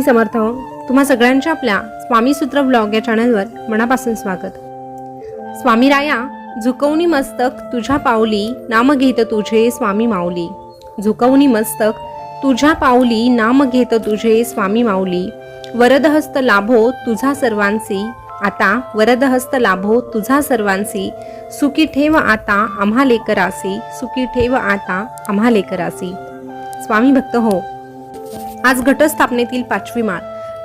समर्थ. तुम्हा सगळ्यांच्या आपल्या स्वामी सूत्र ब्लॉग या चॅनलवर मनापासून स्वागत. स्वामी राया झुकवणी मस्तक तुझ्या पावली, नाम घेत तुझे स्वामी माऊली. झुकवणी मस्तक तुझ्या पावली, नाम घेत तुझे स्वामी माऊली. वरदहस्त लाभो तुझा सर्वांसी, आता वरदहस्त लाभो तुझा सर्वांसी. सुखी ठेव आता आम्हा लेकरासी, सुखी ठेव आता आम्हा लेकरासी. स्वामी भक्त हो, आज घटस्थापनेतील 5वी माळ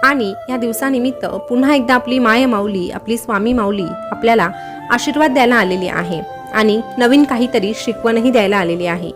आणि या दिवसानिमित्त पुन्हा एकदा आपली माय माऊली, आपली स्वामी माऊली आपल्याला आशीर्वाद द्यायला आलेली आहे आणि नवीन काहीतरी शिकवणही द्यायला आलेली आहे.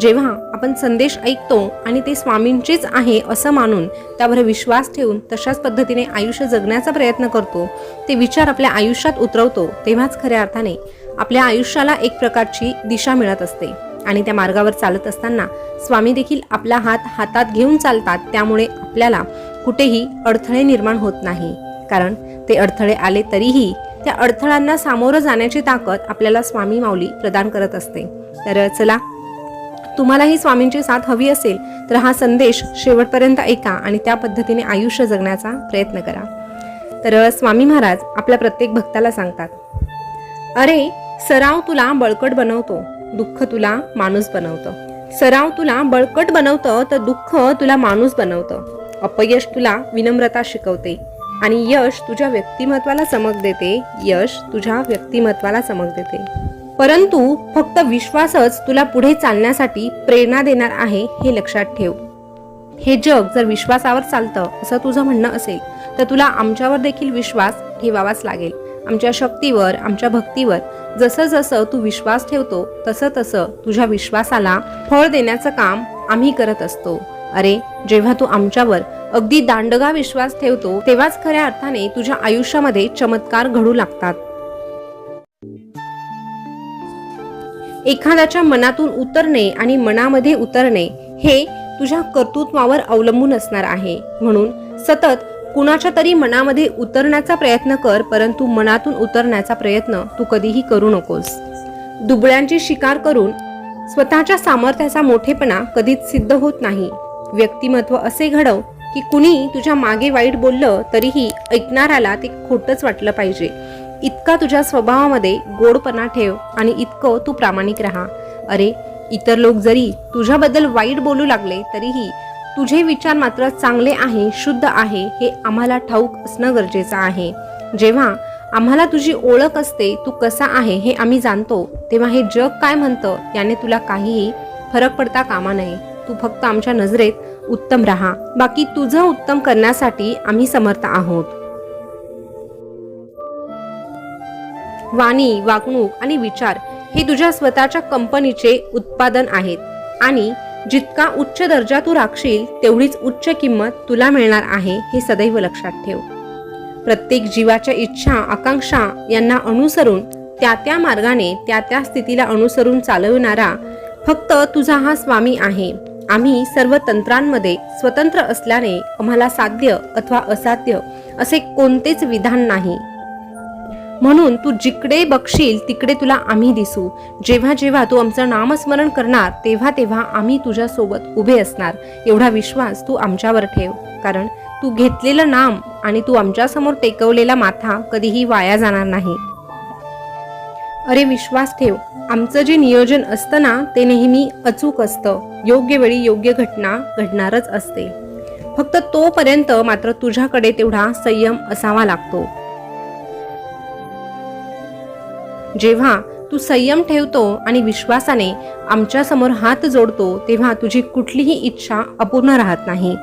जेव्हा आपण संदेश ऐकतो आणि ते स्वामींचेच आहे असं मानून त्यावर विश्वास ठेवून तशाच पद्धतीने आयुष्य जगण्याचा प्रयत्न करतो, ते विचार आपल्या आयुष्यात उतरवतो, तेव्हाच खऱ्या अर्थाने आपल्या आयुष्याला एक प्रकारची दिशा मिळत असते. आणि त्या मार्गावर चालत असताना स्वामी देखील आपला हात हातात घेऊन चालतात. त्यामुळे आपल्याला कुठेही अडथळे निर्माण होत नाही, कारण ते अडथळे आले तरीही त्या अडथळ्यांना सामोरं जाण्याची ताकद आपल्याला स्वामी माऊली प्रदान करत असते. तर चला, तुम्हालाही स्वामींची साथ हवी असेल तर हा संदेश शेवटपर्यंत ऐका आणि त्या पद्धतीने आयुष्य जगण्याचा प्रयत्न करा. तर स्वामी महाराज आपल्या प्रत्येक भक्ताला सांगतात, अरे सराव तुला बळकट बनवतो, दुःख तुला माणूस बनवतं. सराव तुला बळकट बनवतं तर दुःख तुला माणूस बनवतं. अपयश तुला विनम्रता शिकवते आणि यश तुझ्या व्यक्तिमत्वाला चमक देते. यश तुझ्या व्यक्तिमत्वाला चमक देते. परंतु फक्त विश्वासच तुला पुढे चालण्यासाठी प्रेरणा देणार आहे, हे लक्षात ठेव. हे जग जर विश्वासावर चालतं असं तुझं म्हणणं असेल तर तुला आमच्यावर देखील विश्वास ठेवावाच लागेल. आमच्या शक्तीवर, आमच्या भक्तीवर जसं जसं तू विश्वास ठेवतो तसं तसं तुझ्या विश्वासाला फळ देण्याचं काम आम्ही करत असतो. अरे जेव्हा तू आमच्यावर अगदी दांडगा विश्वास ठेवतो तेव्हाच खऱ्या अर्थाने तुझ्या आयुष्यामध्ये चमत्कार घडू लागतात. एखाद्याच्या मनातून उतरणे आणि मनामध्ये उतरणे हे तुझ्या कर्तृत्वावर अवलंबून असणार आहे. म्हणून सतत कुणाच्या तरी मनामध्ये उतरण्याचा प्रयत्न कर, परंतु मनातून उतरण्याचा प्रयत्न तू कधीही करू नकोस. दुबळ्यांची शिकार करून स्वतःच्या सामर्थ्याचा मोठेपणा कधीच सिद्ध होत नाही. व्यक्तिमत्व असे घडव की कुणी तुझ्या मागे वाईट बोललं तरीही ऐकणाऱ्याला ते खोटंच वाटलं पाहिजे. इतका तुझ्या स्वभावामध्ये गोडपणा ठेव आणि इतकं तू प्रामाणिक राहा. अरे इतर लोक जरी तुझ्याबद्दल वाईट बोलू लागले तरीही तुझे विचार मात्र चांगले आहे, शुद्ध आहे हे आम्हाला ठाऊक असणं गरजेचं आहे. जेव्हा आम्हाला तुझी ओळख असते, तू कसा आहे हे आम्ही जाणतो, तेव्हा हे जग काय म्हणतं याने तुला काहीही फरक पडता कामा नये. तू फक्त आमच्या नजरेत उत्तम राहा, बाकी तुझं उत्तम करण्यासाठी आम्ही समर्थ आहोत. वाणी, वागणूक आणि विचार हे तुझ्या स्वतःच्या कंपनीचे उत्पादन आहेत आणि जितका उच्च दर्जा तू राखशील तेवढीच उच्च किंमत तुला मिळणार आहे, हे सदैव लक्षात ठेव. प्रत्येक जीवाच्या इच्छा, आकांक्षा यांना अनुसरून त्या मार्गाने त्या स्थितीला अनुसरून चालवणारा फक्त तुझा हा स्वामी आहे. आम्ही सर्व तंत्रांमध्ये स्वतंत्र असल्याने आम्हाला साध्य अथवा असाध्य असे कोणतेच विधान नाही. म्हणून तू जिकडे बघशील तिकडे तुला आम्ही दिसू. जेव्हा जेव्हा तू आमचं नामस्मरण करणार तेव्हा तेव्हा आम्ही तुझ्या सोबत उभे असणार, एवढा विश्वास तू आमच्यावर ठेव. कारण तू घेतलेलं नाम आणि तू आमच्या समोर टेकवलेला माथा कधीही वाया जाणार नाही. अरे विश्वास ठेव, आमचं जे नियोजन असतं ना ते नेहमी अचूक असतं. योग्य वेळी योग्य घटना घडणारच असते. फक्त तोपर्यंत मात्र तुझ्याकडे तेवढा संयम असावा लागतो. जेव्हा तू संयम ठेवतो आणि विश्वासाने आमच्या समोर हात जोडतो तेव्हा तुझी कुठलीही इच्छा अपूर्ण राहत नाही.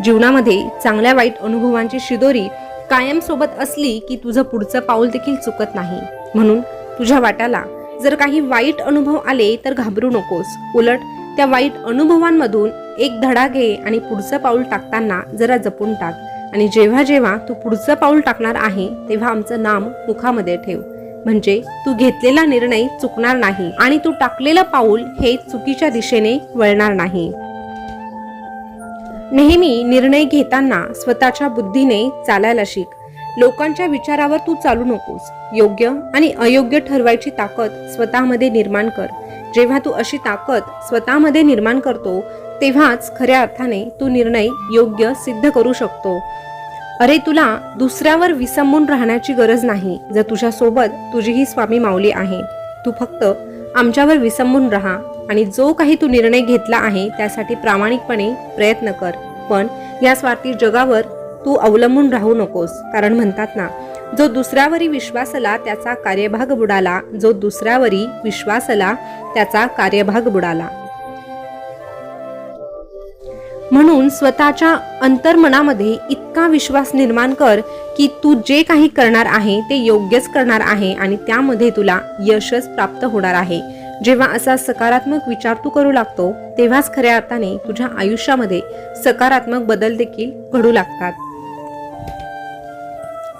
जीवनामध्ये चांगल्या वाईट अनुभवांची शिदोरी कायम सोबत असली की तुझं पुढचं पाऊल देखील चुकत नाही. म्हणून तुझ्या वाट्याला जर काही वाईट अनुभव आले तर घाबरू नकोस. उलट त्या वाईट अनुभवांमधून एक धडा घे आणि पुढचं पाऊल टाकताना जरा जपून टाक. आणि जेव्हा जेव्हा तू पुढचं पाऊल टाकणार आहे तेव्हा आमचं नाम मुखामध्ये ठेव, म्हणजे तू घेतलेला निर्णय चुकणार नाही आणि तू टाकलेलं पाऊल हे चुकीच्या दिशेने वळणार नाही. नेहमी निर्णय घेताना स्वतःच्या बुद्धीने चालायला शिक. लोकांच्या विचारावर तू चालू नकोस. योग्य आणि अयोग्य ठरवायची ताकद स्वतःमध्ये निर्माण कर. जेव्हा तू अशी ताकद स्वतःमध्ये निर्माण करतो तेव्हाच खऱ्या अर्थाने तू निर्णय योग्य सिद्ध करू शकतो. अरे तुला दुसऱ्यावर विसंबून राहण्याची गरज नाही. जर तुझ्या सोबत तुझी ही स्वामी माऊली आहे, तू फक्त आमच्यावर विसंबून राहा आणि जो काही तू निर्णय घेतला आहे त्यासाठी प्रामाणिकपणे प्रयत्न कर. पण या स्वार्थी जगावर तू अवलंबून राहू नकोस. कारण म्हणतात ना, जो दुसऱ्यावरी विश्वासला त्याचा कार्यभाग बुडाला. जो दुसऱ्यावरी विश्वासला त्याचा कार्यभाग बुडाला. म्हणून स्वतःच्या अंतर्मनामध्ये इतका विश्वास निर्माण कर की तू जे काही करणार आहे ते योग्यच करणार आहे आणि त्यामध्ये तुला यशच प्राप्त होणार आहे. जेव्हा असा सकारात्मक विचार तू करू लागतो तेव्हाच खऱ्या अर्थाने तुझ्या आयुष्यामध्ये सकारात्मक बदल देखील घडू लागतात.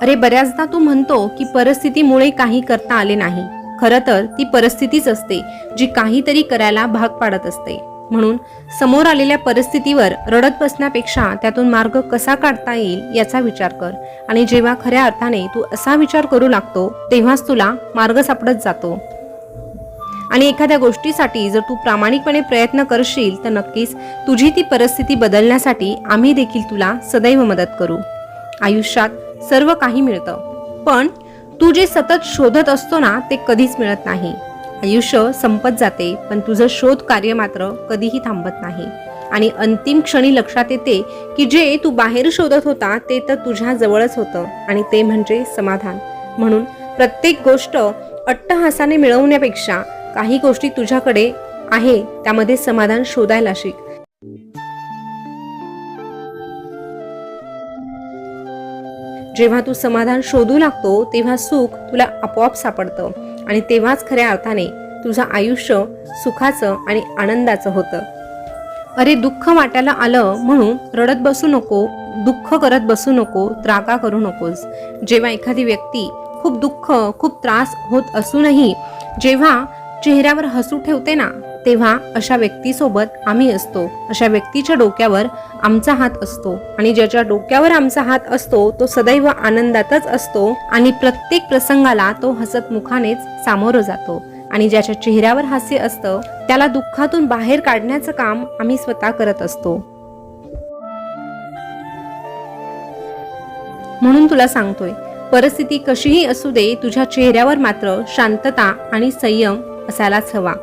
अरे बऱ्याचदा तू म्हणतो की परिस्थितीमुळे काही करता आले नाही. खरं तर ती परिस्थितीच असते जी काहीतरी करायला भाग पाडत असते. म्हणून समोर आलेल्या परिस्थितीवर रडत बसण्यापेक्षा त्यातून मार्ग कसा काढता येईल याचा विचार कर. आणि जेव्हा खऱ्या अर्थाने तू असा विचार करू लागतो तेव्हाच तुला मार्ग सापडत जातो. आणि एखाद्या गोष्टीसाठी जर तू प्रामाणिकपणे प्रयत्न करशील तर नक्कीच तुझी ती परिस्थिती बदलण्यासाठी आम्ही देखील तुला सदैव मदत करू. आयुष्यात सर्व काही मिळतं, पण तू जे सतत शोधत असतो ना ते कधीच मिळत नाही. आयुष्य संपत जाते, पण तुझं शोध कार्य मात्र कधीही थांबत नाही. आणि अंतिम क्षणी लक्षात येते की जे तू बाहेर शोधत होता ते तर तुझ्या जवळच होतं, आणि ते म्हणजे समाधान. म्हणून प्रत्येक गोष्ट अट्टहासाने मिळवण्यापेक्षा काही गोष्टी तुझ्याकडे आहे त्यामध्ये समाधान शोधायला शिक. जेव्हा तू समाधान शोधू लागतो तेव्हा सुख तुला आपोआप सापडतं आणि तेव्हाच खऱ्या अर्थाने तुझं आयुष्य सुखाचं आणि आनंदाचं होतं. अरे दुःख वाटायला आलं म्हणून रडत बसू नको, दुःख करत बसू नको, त्रागा करू नकोस. जेव्हा एखादी व्यक्ती खूप दुःख, खूप त्रास होत असूनही जेव्हा चेहऱ्यावर हसू ठेवते ना, तेव्हा अशा व्यक्तीसोबत आम्ही असतो. अशा व्यक्तीच्या डोक्यावर आमचा हात असतो आणि ज्याच्या डोक्यावर आमचा हात असतो तो सदैव आनंदातच असतो आणि प्रत्येक प्रसंगाला तो हसत मुखानेच सामोरं जातो. आणि ज्याच्या चेहऱ्यावर हास्य असतं त्याला दुःखातून बाहेर काढण्याचं काम आम्ही स्वतः करत असतो. म्हणून तुला सांगतोय, परिस्थिती कशीही असू दे, तुझ्या चेहऱ्यावर मात्र शांतता आणि संयम असायलाच हवा.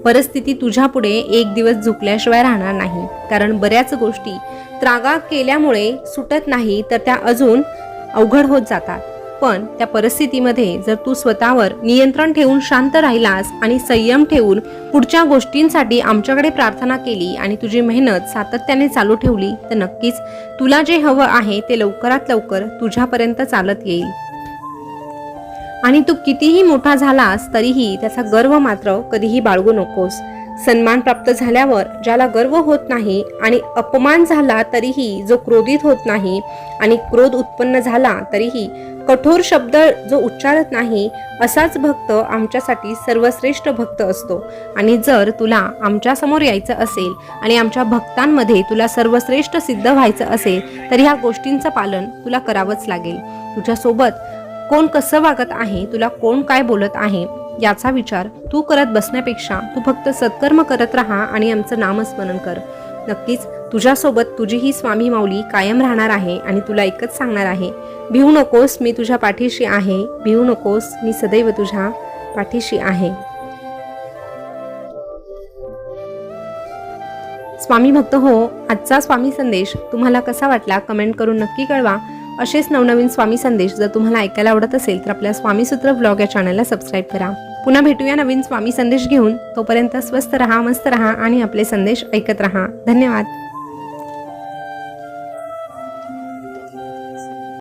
परिस्थिती तुझ्या पुढे एक दिवस झुकल्याशिवाय राहणार नाही. कारण बऱ्याच गोष्टी त्रागा केल्यामुळे सुटत नाही तर त्या अजून अवघड होत जातात. पण त्या परिस्थितीमध्ये जर तू स्वतःवर नियंत्रण ठेवून शांत राहिलास आणि संयम ठेवून पुढच्या गोष्टींसाठी आमच्याकडे प्रार्थना केली आणि तुझी मेहनत सातत्याने चालू ठेवली तर नक्कीच तुला जे हवं आहे ते लवकरात लवकर तुझ्यापर्यंत चालत येईल. आणि तू कितीही मोठा झालास तरीही त्याचा गर्व मात्र कधीही बाळगू नकोस. सन्मान प्राप्त झाल्यावर ज्याला गर्व होत नाही आणि अपमान झाला तरीही जो क्रोधित होत नाही आणि क्रोध उत्पन्न झाला तरीही कठोर शब्द जो उच्चारत नाही, असाच भक्त आमच्यासाठी सर्वश्रेष्ठ भक्त असतो. आणि जर तुला आमच्या समोर यायचं असेल आणि आमच्या भक्तांमध्ये तुला सर्वश्रेष्ठ सिद्ध व्हायचं असेल तर ह्या गोष्टींचं पालन तुला करावंच लागेल. तुझ्यासोबत कोण कसं वागत आहे, तुला कोण काय बोलत आहे याचा विचार तू करत बसण्यापेक्षा तू फक्त सत्कर्म करत राहा आणि आमचं नामस्मरण कर. नक्कीच तुझ्यासोबत तुझी ही स्वामी माऊली कायम राहणार आहे आणि तुला एकच सांगणार आहे, भिवू नकोस, मी तुझ्या पाठीशी आहे. भिवू नकोस, मी सदैव तुझ्या पाठीशी आहे. स्वामी भक्त हो, आजचा स्वामी संदेश तुम्हाला कसा वाटला कमेंट करून नक्की कळवा. असेच नवनवीन स्वामी संदेश जर तुम्हाला ऐकायला आवडत असेल तर आपल्या स्वामीसूत्र ब्लॉग या चॅनलला सबस्क्राईब करा. पुन्हा भेटूया नवीन स्वामी संदेश घेऊन. तोपर्यंत स्वस्थ रहा, मस्त रहा आणि आपले संदेश ऐकत रहा. धन्यवाद.